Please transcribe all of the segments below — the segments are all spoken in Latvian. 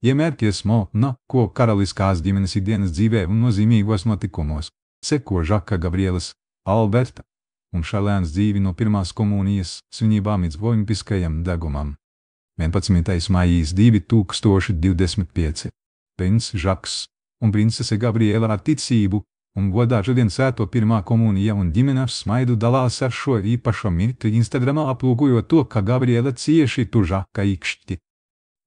Iemērķies Monako karaliskās ģimenes ikdienas dzīvē un nozīmīgos notikumos, seko Žaka Gabrielas, Alberta un Šarlēnas dzīvi no pirmās komunijas svinībām līdz olimpiskajam degumam. 11. maijs 2025. Princis Žaks un princese Gabriela ar ticību un godā šodien svēto pirmā komunija un ģimene ar smaidu dalās ar šo īpašo mirkli Instagramā aplūkojot to, ka Gabriela cieši tur Žaka ikšķi.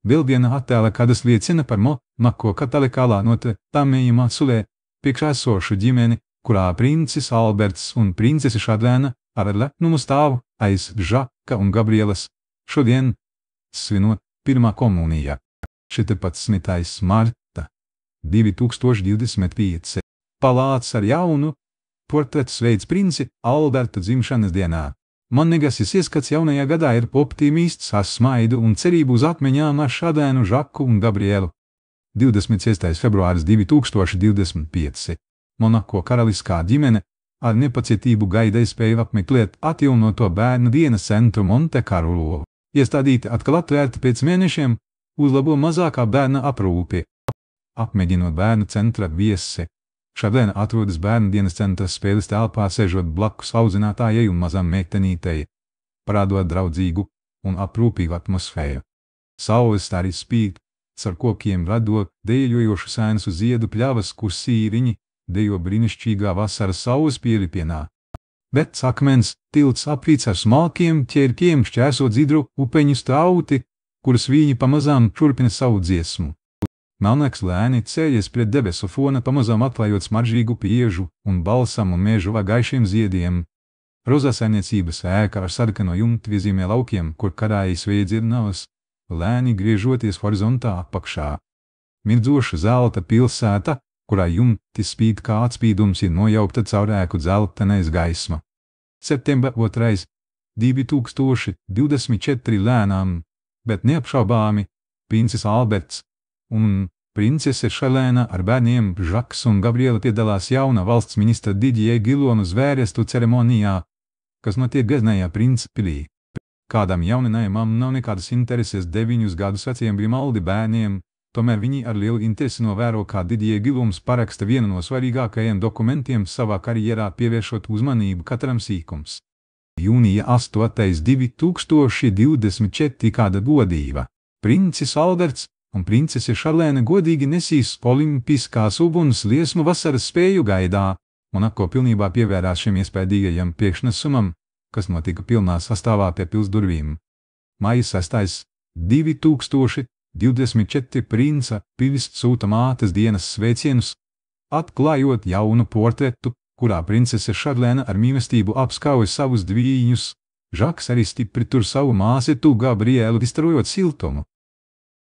Vēl viena attēla, kādas liecina par Monako katolikālā notamējumā sulē priekšā esošu ģimeni, kurā princis Alberts un princese Šarlēna ar lepnumu stāv aiz Žaka un Gabrielas, šodien svinot pirmā komunija. 14. marta 2025. Palāts ar jaunu portretu sveic princi Alberta dzimšanas dienā. Man negasis ieskats jaunajā gadā ir optimists ar smaidu un cerību uz atmiņām ar Šarlēnu, Žaku un Gabrielu. 26. februāris 2025. Monako karaliskā ģimene ar nepacietību gaida iespēju apmeklēt atjaunoto bērnu dienas centru Montekarlo. Iestādīti atkal atvērti pēc mēnešiem, uzlabo mazākā bērna aprūpi. Apmēģinot bērnu centra viesi, Šarlēna atrodas bērnu dienas centra spēles telpā, sēžot blakus audzinātājai un mazam meitenītei, parādot draudzīgu un aprūpīgu atmosfēru. Saules stari spīd, caur kokiem radot dejojošu sēnesu ziedu pļavas, kur sīriņi dejo brīnišķīgā vasaras saules pielipienā. Vecs akmens tilts apvīts ar smalkiem ķērkiem šķēsot dzidru upeņu strauti, kuras viņi pamazām turpina savu dziesmu. Melnāks lēni ceļas pret debesu fona, pamazām atklājot smaržīgu piežu un balsamu mežu ar gaišiem ziediem. Rozā saimniecības ēka ar sarkano jumtu iezīmē laukiem, kur karāji svētdzirdnavas, lēni griežoties horizontā apakšā. Mirdzoša zelta pilsēta, kurā jumti spīd kā atspīdums, ir nojaukta caur ēku dzeltenais gaisma. Septembra 2. 2024 lēnām, bet neapšaubāmi, princis Alberts un princese Šarlēna ar bērniem Žaks un Gabriela piedalās jauna valsts ministra Didijai Gilonu zvērestu ceremonijā, kas notiek Gaznējā Princa pilī. Kādam jauninājumam nav nekādas intereses 9 gadus veciem Grimaldi bērniem, tomēr viņi ar lielu interesi novēro, kā Didijai Gilums paraksta vienu no svarīgākajiem dokumentiem savā karjerā, pievēršot uzmanību katram sīkums. Jūnija 8. 2024. kāda godība. Princis Alberts un princese Šarlēna godīgi nesīs olimpiskās uguns liesmu vasaras spēju gaidā. Monako pilnībā pievērās šim iespējīgajam priekšnesumam, kas notika pilnā sastāvā pie pilsdurvīm. Maija 6. 2024 princa pilis sūta mātes dienas sveicienus, atklājot jaunu portretu, kurā princese Šarlēna ar mīlestību apskauj savus dvīņus. Žaks arī stipri tur savu māsitu Gabrielu, izstarojot siltumu.